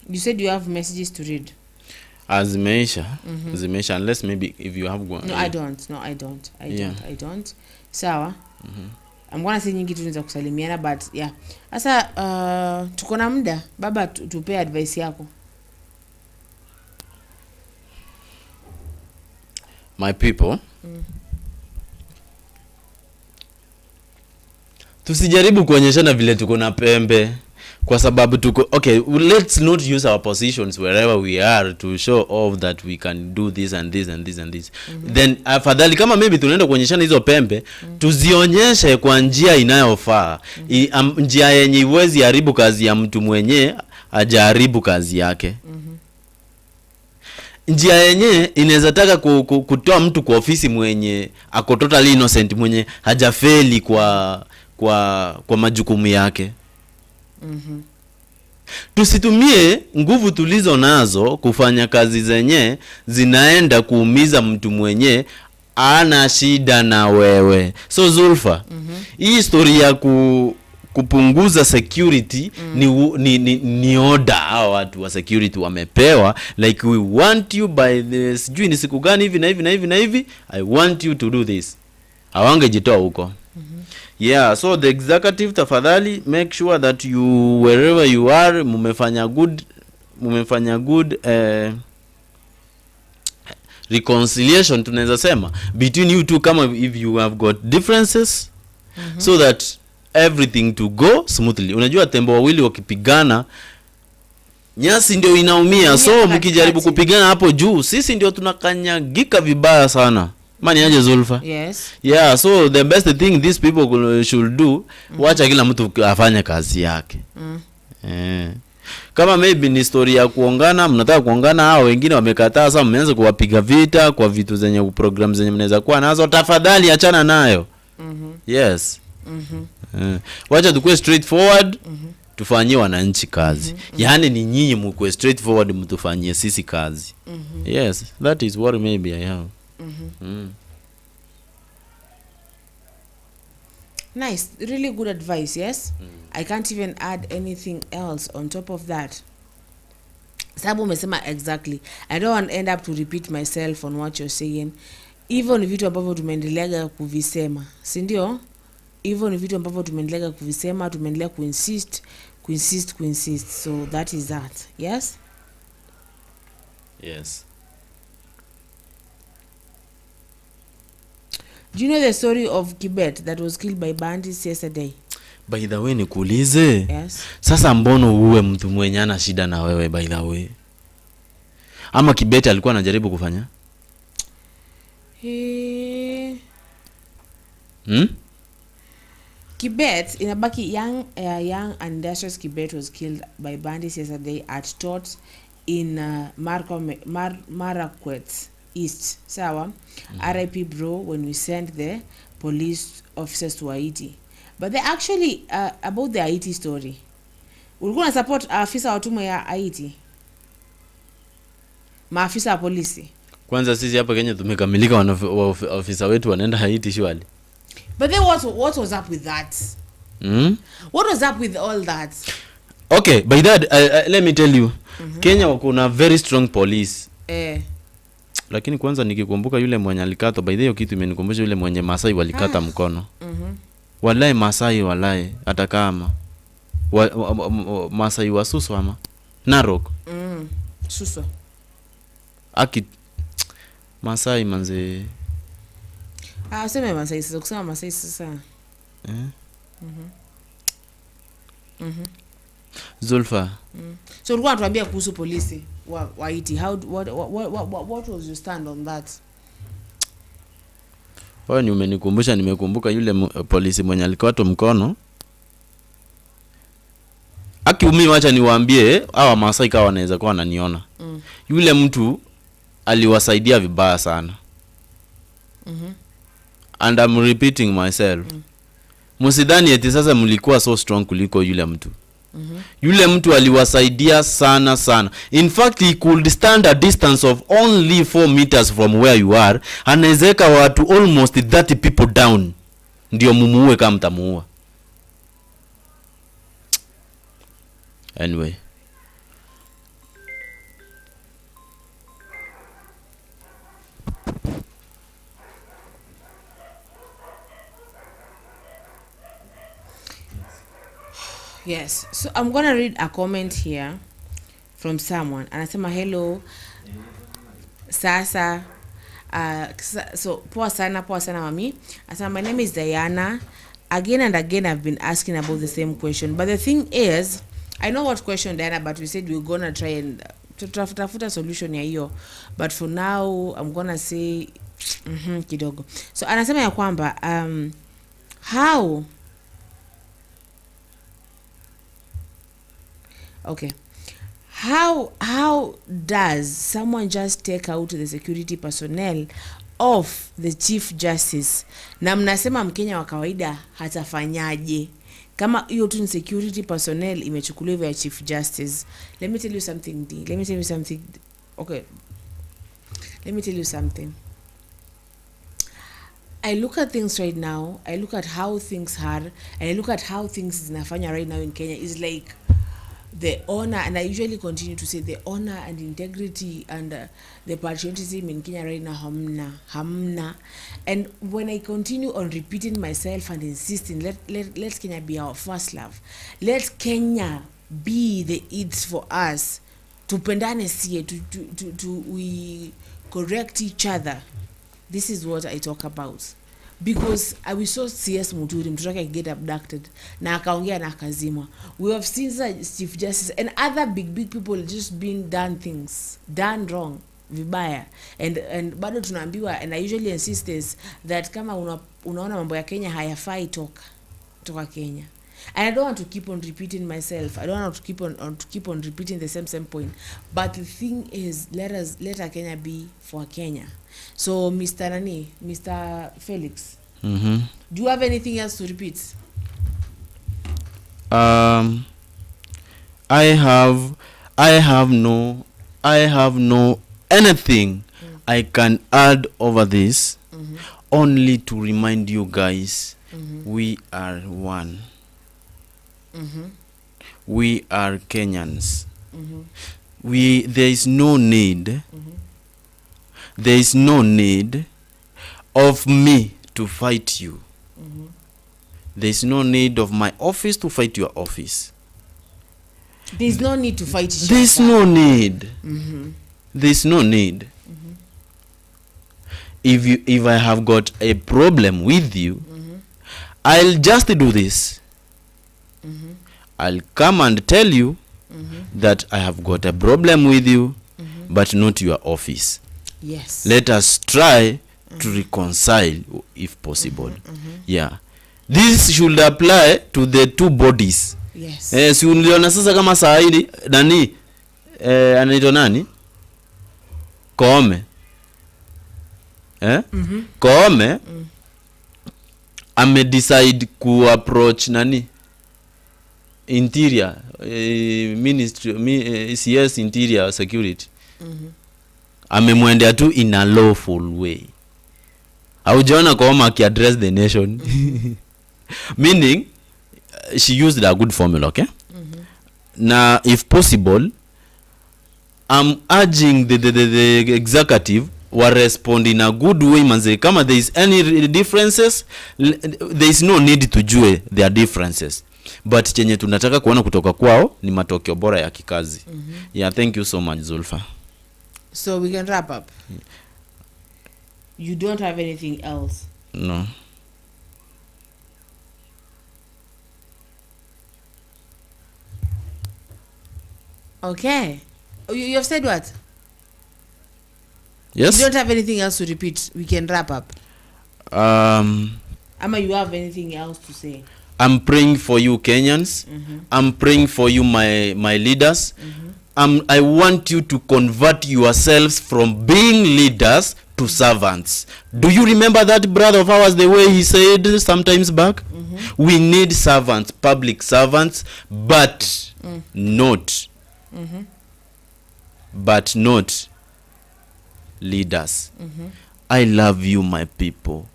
You said you have messages to read. Zimeisha unless maybe if you have one. No, I don't. Sawa. I'm gonna say nyingi tunaweza kusalimiana, but yeah. Sasa tuko na muda baba, tupe advice yako. My people, tusijaribu kuonyeshana vile tuko na pembe, kwa sababu tuko okay. Let's not use our positions wherever we are to show off that we can do this and this and this and this. Then afadhali kama maybe tunaenda kuonyeshana hizo pembe, tuzionyeshe kwa njia inayofaa, njia yenye iwezi haribu kazi ya mtu mwenye hajaribu kazi yake. Njia yenye inaweza taka kutoa mtu kwa ofisi mwenye ako totally innocent, mwenye hajafeli kwa majukumu yake. Tusitumie nguvu tulizo nazo kufanya kazi zenye zinaenda kuumiza mtu mwenye ana shida na wewe. So Zulfa, hii story ya kupunguza security ni order hao watu wa security wamepewa, like we want you by this, sijui ni siku gani hivi na hivi na hivi na hivi, I want you to do this. Hawangejitoa huko. Yeah, so the executive, tafadhali make sure that you wherever you are mumefanya good reconciliation, tunaweza sema, between you two, kama if you have got differences, so that everything to go smoothly. Unajua tembo wawili wakipigana nyasi ndio inaumia, so mkijaribu kupigana hapo juu sisi ndio tunakanyagika vibaya sana. Mani aje Zulfa? Yes. Yeah, so the best thing these people should do, wacha kila mtu afanye kazi yake. Kama maybe ni story ya kuongana, mnataka kuongana, hao wengine wamekataa, sasa mmeanza kuwapiga vita kwa vitu zenye program zenye mnaweza kuwa nazo, tafadhali achana nayo. Yes. Wacha tukue straightforward, tufanyie wananchi kazi. Yaani ni nyinyi mkue straightforward, mtufanyie sisi kazi. Yes, that is what maybe I have. Nice, really good advice. Yes. I can't even add anything else on top of that. Sababu umesema exactly. I don't want to end up to repeat myself on what you're saying. Hivyo ni vitu ambavyo tumeendelea kuvisema, si ndio? Hivyo ni vitu ambavyo tumeendelea kuvisema, tumeendelea kuinsist. So that is that. Yes? Yes. Do you know the story of Kibet that was killed by bandits yesterday? By the way, nikuulize. Yes. Sasa mbono uwe mtu mwenye ana shida na wewe by the way? Ama Kibet alikuwa anajaribu kufanya? Kibet inabaki young and industrious Kibet was killed by bandits yesterday at Tot in Marakwet East. Sawa. RIP bro when we sent the police officers to Haiti. But they actually about the Haiti story. Ulikuwa na support afisa wa tume ya Haiti? Maafisa wa polisi. Kwanza sisi hapa Kenya tumekamilika, ofisa wetu wanaenda Haiti shwali. But then what was up with that? What was up with all that? Okay, by that let me tell you. Kenya wako na very strong police. Lakini kwanza nikikumbuka yule mwenye alikata, by the way kitu imenikumbusha yule mwenye Masai walikata mkono. Wallahi Masai, wallahi hata kama Masai wa Suso ama Narok. Suso. Aki Masai manze. Useme Masai sasa, kusema Masai sasa. Zulfa. So ulikuwa unatuambia kuhusu polisi wa Haiti. What was your stand on that? Wewe ni umenikumbusha, nimekumbuka yule polisi mwenye alikatwa mkono. Mimi wacha niwaambie hawa Masai kawa wanaweza kuwa wananiona. Yule mtu aliwasaidia vibaya sana. and I'm repeating myself. Musidhani eti sasa mlikuwa so strong kuliko yule mtu. Yule mtu aliwasaidia sana sana. In fact, he could stand a distance of only 4 meters from where you are. Anawezeka watu almost 30 people down. Ndio mumuue kama mtamuua. Anyway. Yes, so I'm gonna read a comment here from someone. Anasema hello sasa so poa sana mami. Anasema my name is Diana. Again and again I've been asking about the same question, but the thing is I know what question, Diana, but we said we're gonna try and tafuta solution ya hiyo, but for now I'm gonna say kidogo. So anasema ya kwamba how does someone just take out the security personnel of the chief justice? Na mnasema Mkenya wa kawaida hatafanyaje kama hiyo tu security personnel imechukuliwa ya chief justice? Let me tell you something. Okay, let me tell you something. I look at things right now, I look at how things are, and I look at how things zinafanya right now in Kenya. Is like the honor, and I usually continue to say the honor and integrity and the patriotism in Kenya right now hamna. And when I continue on repeating myself and insisting, let Kenya be our first love, let Kenya be the it for us, tupendane sie, to we correct each other. This is what I talk about. Because I we saw CS Muturi mtoto get abducted na akaongea na akazimwa. We have seen Chief Justice and other big people just being done wrong, vibaya, and bado tunaambiwa, and I usually insist is that kama unaona mambo ya Kenya hayafai toka Kenya. And I don't want to keep on repeating myself. I don't want to keep on repeating the same point. But the thing is, let our Kenya be for Kenya. So Mr. Felix, do you have anything else to repeat? I have no anything I can add over this, only to remind you guys, we are one. We are Kenyans. There is no need of me to fight you. There is no need of my office to fight your office. There's no need to fight each other. There's no need. There's no need. If I have got a problem with you, I'll just do this. I'll come and tell you that I have got a problem with you, but not your office. Yes. Let us try to reconcile if possible. Yeah. This should apply to the two bodies. Yes. Si uliona sasa kama saa hili nani anaitwa nani? Koome. Koome decide ku approach nani? Interior ministry, CS Interior Security. Amemwendea tu in a lawful way. Haujaona Koome aki-address the nation. Meaning she used a good formula, okay? Now, if possible, I'm urging the executive will respond in a good way, manze. Kama there is any differences, there is no need to jue their differences. But chenye tunataka kuona kutoka kwao ni matokeo bora ya kikazi. Yeah, thank you so much, Zulfa. So we can wrap up. You don't have anything else? No. Okay. You have said what? Yes. You don't have anything else to repeat. We can wrap up. Ama, you have anything else to say? I'm praying for you, Kenyans. I'm praying for you, my leaders. I want you to convert yourselves from being leaders to servants. Do you remember that brother of ours, the way he said sometimes back? We need servants, public servants, but not leaders. I love you, my people.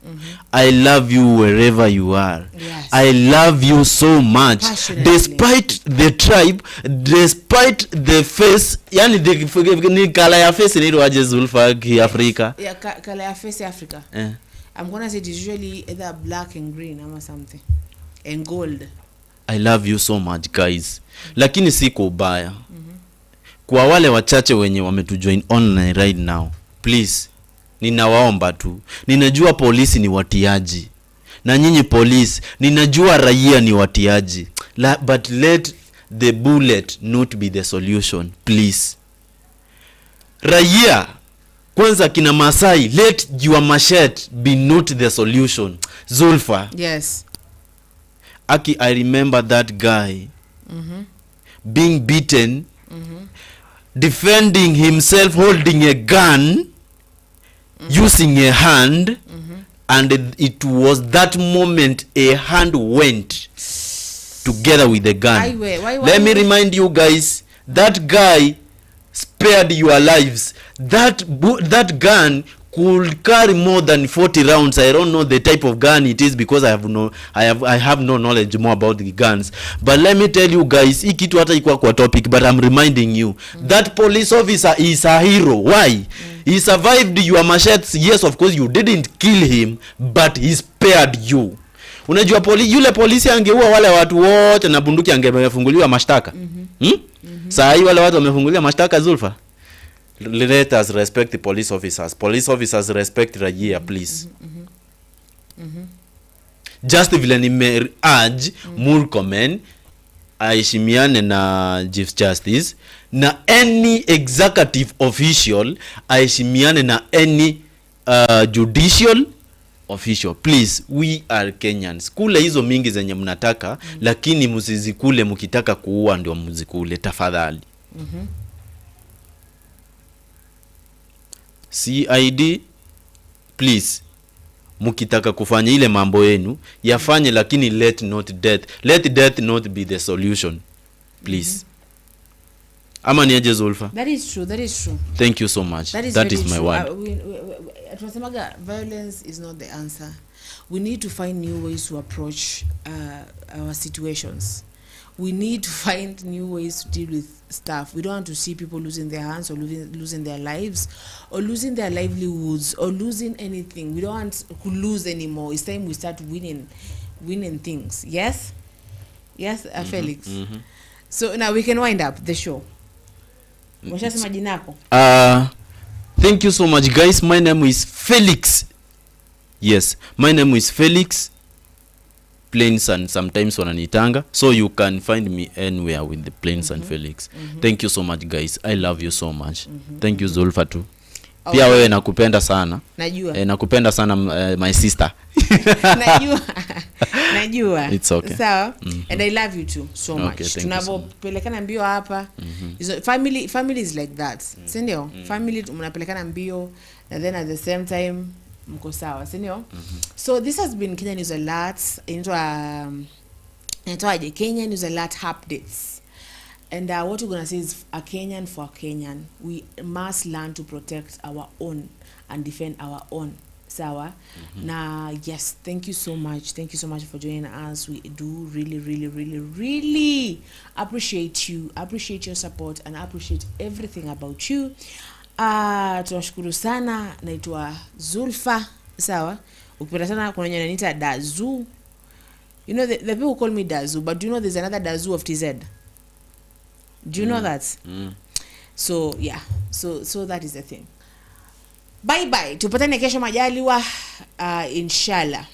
I love you wherever you are. Yes. I love you so much. Despite the tribe, despite the face, yani the color ya face ni waje Zulfa ki Africa. Yeah, color ya face Africa. I'm gonna say it is usually either black and green or something. And gold. I love you so much, guys. Lakini siko ubaya. Kwa wale wachache wenye wametujoin online right now, please, ninawaomba tu. Ninajua polisi ni watiaji. Na nyinyi polisi, ninajua raia ni watiaji. But let the bullet not be the solution, please. Raia, kwanza kina Masai, let your machete be not the solution. Zulfa. Yes. Aki, I remember that guy being beaten, defending himself, holding a gun, using a hand, and it was that moment a hand went together with the gun. Let me remind you guys, that guy spared your lives. That gun could carry more than 40 rounds. I don't know the type of gun it is because I have no knowledge more about the guns. But let me tell you guys, hii kitu hata ikuwa kwa topic, but I'm reminding you that police officer is a hero. Why? He survived your machetes. Yes, of course you didn't kill him, but he spared you. Unajua yule polisi angeua wale watu wote na bunduki angefunguliwa mashtaka. Saa hii wale watu wamefunguliwa mashtaka, Zulfa. Let us respect the police officers. Police officers respect raia, please. Just vile nime urge Murkomen aheshimiane na Chief Justice na any executive official aheshimiane na any judicial official. Please, we are Kenyans. Kule hizo mingi zenye mnataka, lakini msizikule mkitaka kuua ndio mzikule, tafadhali. CID, please, mukitaka kufanya ile mambo yenu yafanye, lakini let death not be the solution, please. Ama niaje, Zulfa? That is true. Thank you so much. That is my word. Tunasemaga violence is not the answer. We need to find new ways to approach our situations. We need to find new ways to deal with stuff. We don't want to see people losing their hands or losing their lives or losing their livelihoods or losing anything. We don't want to lose anymore. It's time we start winning things. Yes, Felix. So now we can wind up the show. Washasema jinako. Thank you so much, guys. My name is Felix. Yes, my name is Felix. Plains and sometimes wananitanga, so you can find me anywhere with the Plains and Felix. Thank you so much, guys. I love you so much. Thank you, Zulfa too. Pia wewe nakupenda sana. Najua. Nakupenda sana, my sister. Najua. It's okay. So, and I love you too so much. Tunapelekana mbio hapa. Family is like that. Sindio? Family mnapelekana mbio, and then at the same time mko sawa, sindio? So this has been Kenya News Alert into Kenya News Alert updates. And what we're going to say is a Kenyan for a Kenyan. We must learn to protect our own and defend our own. Sawa? Now, yes, thank you so much. Thank you so much for joining us. We do really appreciate you, appreciate your support, and appreciate everything about you. Tunashukuru sana. Naitwa Zulfa. Sawa? Ukipenda sana kuna nyanya nita Dazu. You know, the people call me Dazu, but do you know there's another Dazu of TZ? Do you know that? So yeah, so that is the thing. Bye bye, tupatane kesho majaliwa, inshallah.